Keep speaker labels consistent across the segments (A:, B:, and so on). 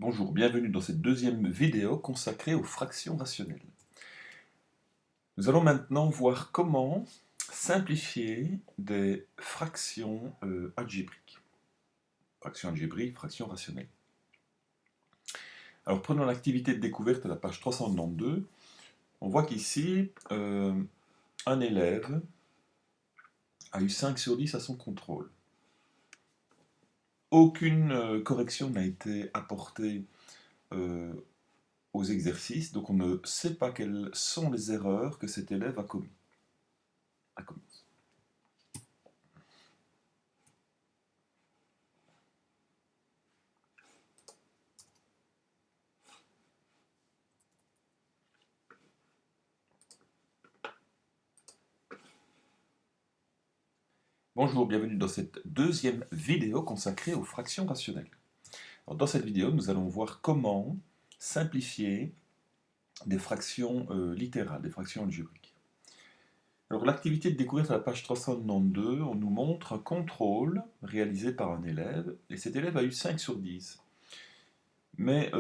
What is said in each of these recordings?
A: Bonjour, bienvenue dans cette deuxième vidéo consacrée aux fractions rationnelles. Nous allons maintenant voir comment simplifier des fractions algébriques. Fractions algébriques, fractions rationnelles. Alors prenons l'activité de découverte à la page 392. On voit qu'ici, un élève a eu 5 sur 10 à son contrôle. Aucune correction n'a été apportée aux exercices, donc on ne sait pas quelles sont les erreurs que cet élève a commises. Bonjour, bienvenue dans cette deuxième vidéo consacrée aux fractions rationnelles. Alors, dans cette vidéo, nous allons voir comment simplifier des fractions littérales, des fractions algébriques. Alors, l'activité de découverte à la page 392, on nous montre un contrôle réalisé par un élève, et cet élève a eu 5 sur 10. Mais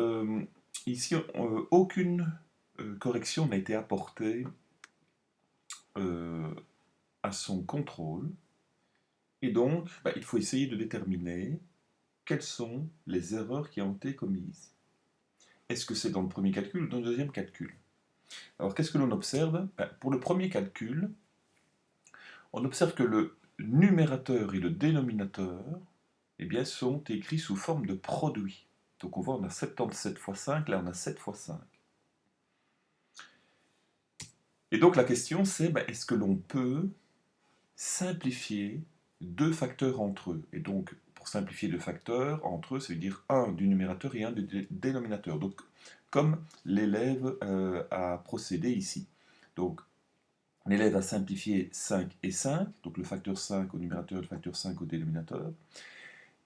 A: ici, aucune correction n'a été apportée à son contrôle, et donc il faut essayer de déterminer quelles sont les erreurs qui ont été commises. Est-ce que c'est dans le premier calcul ou dans le deuxième calcul? Alors qu'est-ce que l'on observe? Pour le premier calcul, on observe que le numérateur et le dénominateur sont écrits sous forme de produit. Donc on voit on a 77 fois 5, là on a 7 fois 5. Et donc la question c'est, est-ce que l'on peut simplifier deux facteurs entre eux? Et donc pour simplifier deux facteurs entre eux, ça veut dire un du numérateur et un du dénominateur. Donc comme l'élève a procédé ici. Donc l'élève a simplifié 5 et 5, donc le facteur 5 au numérateur et le facteur 5 au dénominateur,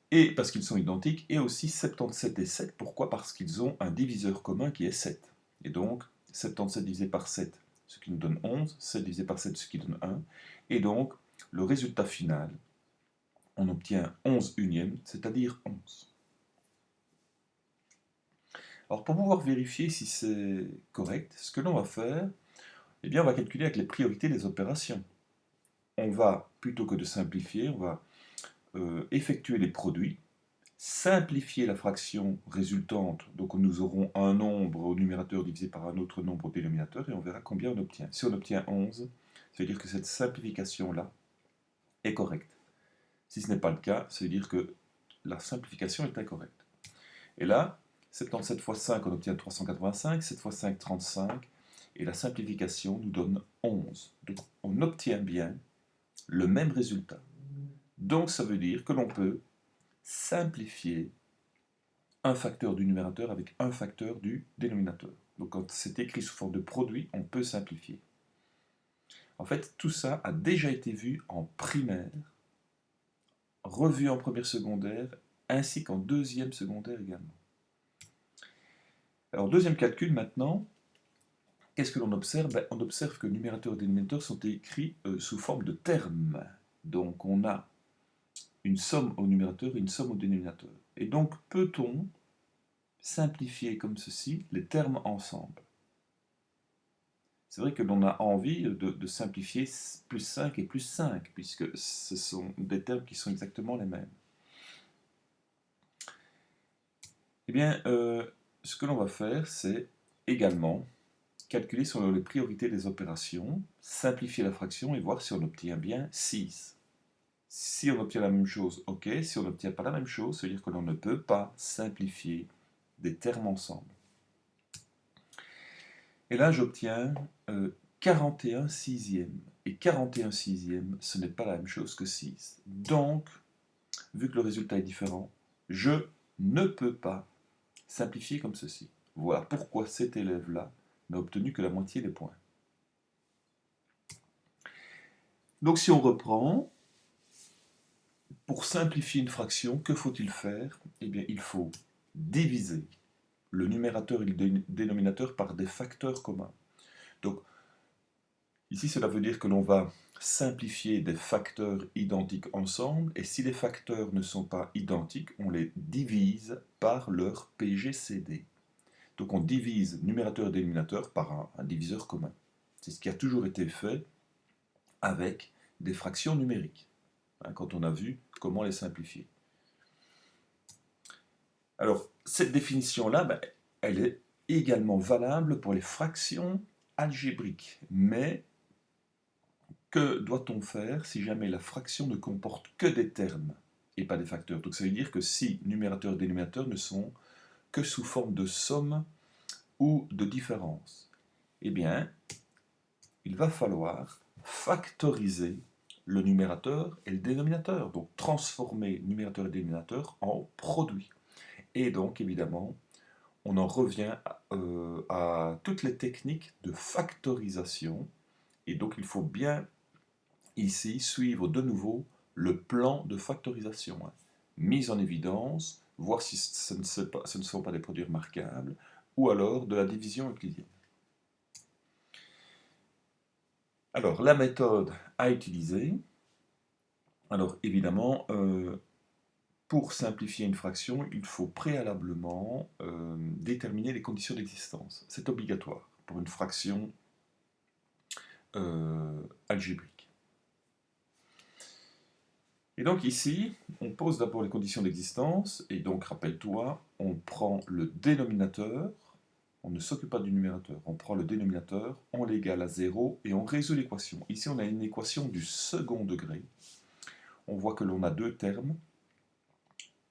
A: et parce qu'ils sont identiques, et aussi 77 et 7, pourquoi? Parce qu'ils ont un diviseur commun qui est 7. Et donc 77 divisé par 7, ce qui nous donne 11, 7 divisé par 7, ce qui donne 1, et donc le résultat final, on obtient 11 unièmes, c'est-à-dire 11. Alors pour pouvoir vérifier si c'est correct, ce que l'on va faire, on va calculer avec les priorités des opérations. On va, plutôt que de simplifier, on va effectuer les produits, simplifier la fraction résultante, donc nous aurons un nombre au numérateur divisé par un autre nombre au dénominateur, et on verra combien on obtient. Si on obtient 11, ça veut dire que cette simplification-là est correcte. Si ce n'est pas le cas, ça veut dire que la simplification est incorrecte. Et là, 77 fois 5, on obtient 385, 7 fois 5, 35, et la simplification nous donne 11. Donc on obtient bien le même résultat. Donc ça veut dire que l'on peut simplifier un facteur du numérateur avec un facteur du dénominateur. Donc quand c'est écrit sous forme de produit, on peut simplifier. En fait, tout ça a déjà été vu en primaire, revu en première secondaire, ainsi qu'en deuxième secondaire également. Alors deuxième calcul maintenant, qu'est-ce que l'on observe? On observe que numérateur et dénominateur sont écrits sous forme de termes. Donc on a une somme au numérateur et une somme au dénominateur. Et donc peut-on simplifier comme ceci les termes ensemble? C'est vrai que l'on a envie de simplifier plus 5 et plus 5, puisque ce sont des termes qui sont exactement les mêmes. Ce que l'on va faire, c'est également calculer sur les priorités des opérations, simplifier la fraction et voir si on obtient bien 6. Si on obtient la même chose, ok. Si on n'obtient pas la même chose, ça veut dire que l'on ne peut pas simplifier des termes ensemble. Et là, j'obtiens 41 sixièmes. Et 41 sixièmes, ce n'est pas la même chose que 6. Donc, vu que le résultat est différent, je ne peux pas simplifier comme ceci. Voilà pourquoi cet élève-là n'a obtenu que la moitié des points. Donc si on reprend, pour simplifier une fraction, que faut-il faire? Eh bien, il faut diviser le numérateur et le dénominateur par des facteurs communs. Donc, ici, cela veut dire que l'on va simplifier des facteurs identiques ensemble, et si les facteurs ne sont pas identiques, on les divise par leur PGCD. Donc on divise numérateur et dénominateur par un diviseur commun. C'est ce qui a toujours été fait avec des fractions numériques, hein, quand on a vu comment les simplifier. Alors, cette définition-là, ben, elle est également valable pour les fractions algébriques. Mais que doit-on faire si jamais la fraction ne comporte que des termes et pas des facteurs? Donc ça veut dire que si numérateur et dénominateur ne sont que sous forme de somme ou de différence, eh bien, il va falloir factoriser le numérateur et le dénominateur, donc transformer numérateur et dénominateur en produit. Et donc, évidemment, on en revient à toutes les techniques de factorisation, et donc il faut bien ici suivre de nouveau le plan de factorisation, hein. Mise en évidence, voir si ce ne sont pas des produits remarquables, ou alors de la division euclidienne. Alors, la méthode à utiliser, alors évidemment, pour simplifier une fraction, il faut préalablement déterminer les conditions d'existence. C'est obligatoire pour une fraction algébrique. Et donc ici, on pose d'abord les conditions d'existence, et donc rappelle-toi, on prend le dénominateur, on ne s'occupe pas du numérateur, on prend le dénominateur, on l'égale à 0, et on résout l'équation. Ici, on a une équation du second degré. On voit que l'on a deux termes.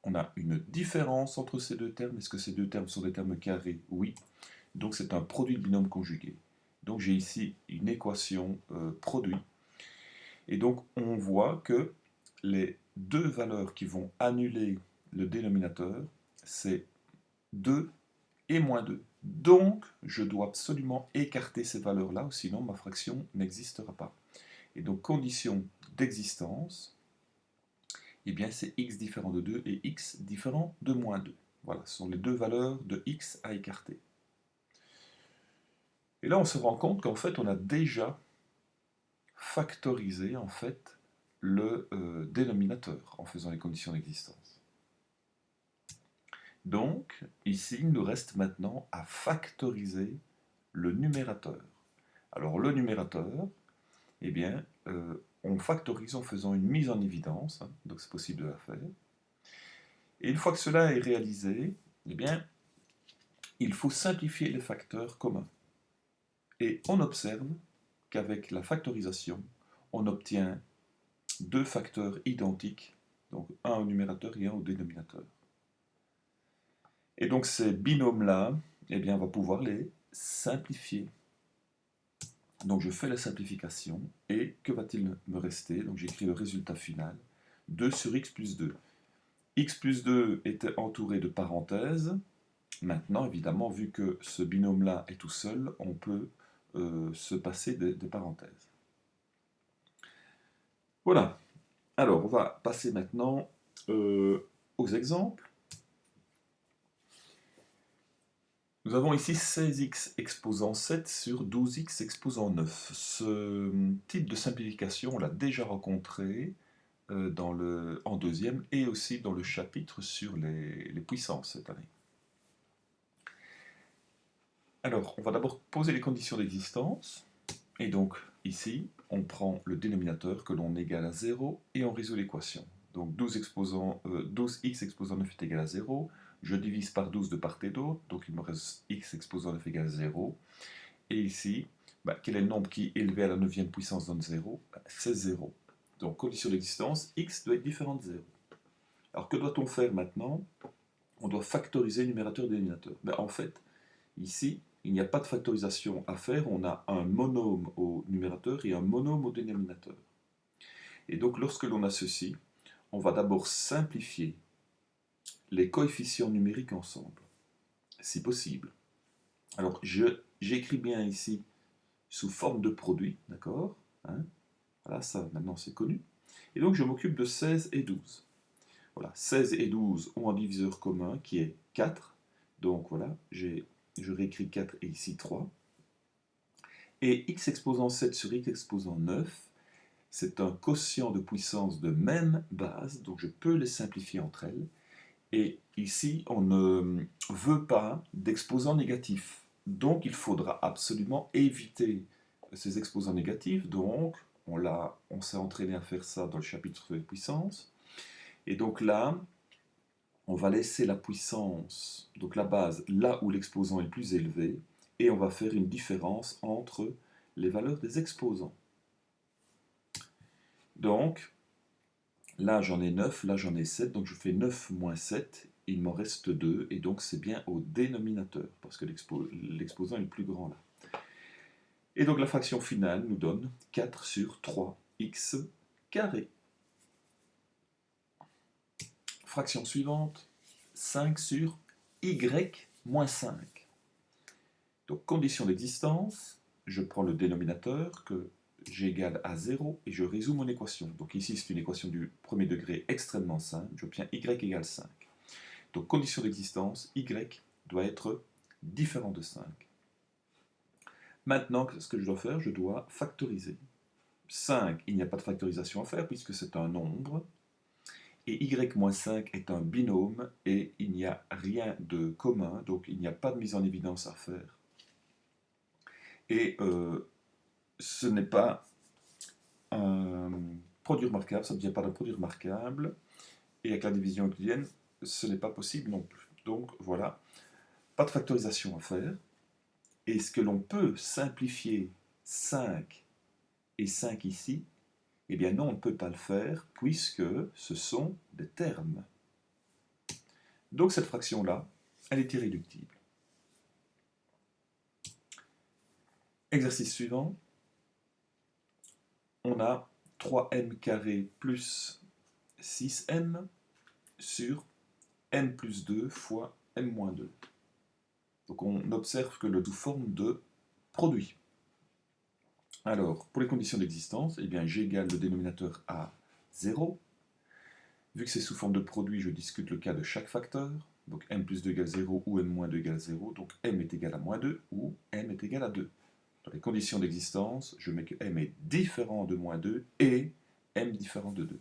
A: On a une différence entre ces deux termes. Est-ce que ces deux termes sont des termes carrés? Oui. Donc c'est un produit de binôme conjugué. Donc j'ai ici une équation produit. Et donc on voit que les deux valeurs qui vont annuler le dénominateur, c'est 2 et moins 2. Donc je dois absolument écarter ces valeurs-là, ou sinon ma fraction n'existera pas. Et donc condition d'existence, eh bien c'est x différent de 2 et x différent de moins 2. Voilà, ce sont les deux valeurs de x à écarter. Et là on se rend compte qu'en fait on a déjà factorisé en fait le dénominateur en faisant les conditions d'existence. Donc ici il nous reste maintenant à factoriser le numérateur. Alors le numérateur, eh bien on factorise en faisant une mise en évidence, hein, donc c'est possible de la faire. Et une fois que cela est réalisé, eh bien, il faut simplifier les facteurs communs. Et on observe qu'avec la factorisation, on obtient deux facteurs identiques, donc un au numérateur et un au dénominateur. Et donc ces binômes-là, eh bien, on va pouvoir les simplifier. Donc je fais la simplification, et que va-t-il me rester? Donc j'écris le résultat final, 2 sur x plus 2. X plus 2 était entouré de parenthèses. Maintenant, évidemment, vu que ce binôme-là est tout seul, on peut se passer des parenthèses. Voilà. Alors, on va passer maintenant aux exemples. Nous avons ici 16x exposant 7 sur 12x exposant 9. Ce type de simplification, on l'a déjà rencontré en deuxième, et aussi dans le chapitre sur les puissances cette année. Alors, on va d'abord poser les conditions d'existence. Et donc, ici, on prend le dénominateur que l'on égale à 0 et on résout l'équation. Donc 12x exposant 9 est égal à 0. Je divise par 12 de part et d'autre, donc il me reste x exposant 9 égale à 0. Et ici, quel est le nombre qui, élevé à la 9e puissance, donne 0? C'est 0. Donc, condition d'existence, x doit être différent de 0. Alors, que doit-on faire maintenant? On doit factoriser le numérateur et le dénominateur. En fait, ici, il n'y a pas de factorisation à faire, on a un monôme au numérateur et un monôme au dénominateur. Et donc lorsque l'on a ceci, on va d'abord simplifier les coefficients numériques ensemble, si possible. Alors j'écris bien ici sous forme de produit, d'accord, hein? Voilà, ça maintenant c'est connu. Et donc je m'occupe de 16 et 12. Voilà, 16 et 12 ont un diviseur commun qui est 4. Donc voilà, je réécris 4 et ici 3. Et x exposant 7 sur x exposant 9, c'est un quotient de puissance de même base, donc je peux les simplifier entre elles. Et ici, on ne veut pas d'exposants négatifs. Donc, il faudra absolument éviter ces exposants négatifs. Donc, on s'est entraîné à faire ça dans le chapitre puissance. Et donc là, on va laisser la puissance, donc la base, là où l'exposant est le plus élevé, et on va faire une différence entre les valeurs des exposants. Donc, là j'en ai 9, là j'en ai 7, donc je fais 9 moins 7, il m'en reste 2, et donc c'est bien au dénominateur, parce que l'exposant est le plus grand là. Et donc la fraction finale nous donne 4 sur 3x carré. Fraction suivante, 5 sur y moins 5. Donc condition d'existence, je prends le dénominateur que g égale à 0 et je résous mon équation. Donc ici c'est une équation du premier degré extrêmement simple, j'obtiens y égale 5. Donc condition d'existence, y doit être différent de 5. Maintenant, ce que je dois faire, je dois factoriser. 5, il n'y a pas de factorisation à faire puisque c'est un nombre. Et y-5 est un binôme et il n'y a rien de commun, donc il n'y a pas de mise en évidence à faire. Et ce n'est pas un produit remarquable, ça ne vient pas d'un produit remarquable. Et avec la division euclidienne, ce n'est pas possible non plus. Donc voilà, pas de factorisation à faire. Et ce que l'on peut simplifier 5 et 5 ici, eh bien non, on ne peut pas le faire puisque ce sont des termes. Donc cette fraction-là, elle est irréductible. Exercice suivant, on a 3m carré plus 6m sur m plus 2 fois m moins 2. Donc on observe que le tout forme de produit. Alors, pour les conditions d'existence, eh bien j'égale le dénominateur à 0. Vu que c'est sous forme de produit, je discute le cas de chaque facteur. Donc m plus 2 égale 0 ou m moins 2 égale 0. Donc m est égal à moins 2 ou m est égal à 2. Dans les conditions d'existence, je mets que m est différent de moins 2 et m différent de 2.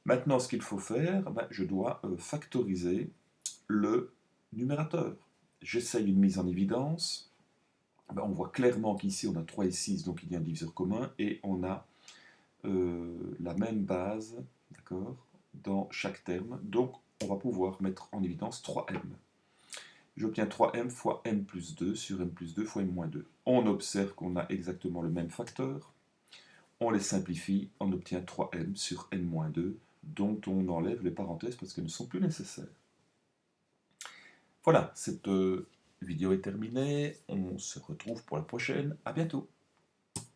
A: Maintenant, ce qu'il faut faire, je dois factoriser le numérateur. J'essaye une mise en évidence. On voit clairement qu'ici, on a 3 et 6, donc il y a un diviseur commun, et on a la même base, d'accord, dans chaque terme. Donc, on va pouvoir mettre en évidence 3m. J'obtiens 3m fois m plus 2 sur m plus 2 fois m moins 2. On observe qu'on a exactement le même facteur. On les simplifie, on obtient 3m sur n moins 2, dont on enlève les parenthèses parce qu'elles ne sont plus nécessaires. Voilà, cette vidéo est terminée. On se retrouve pour la prochaine. À bientôt.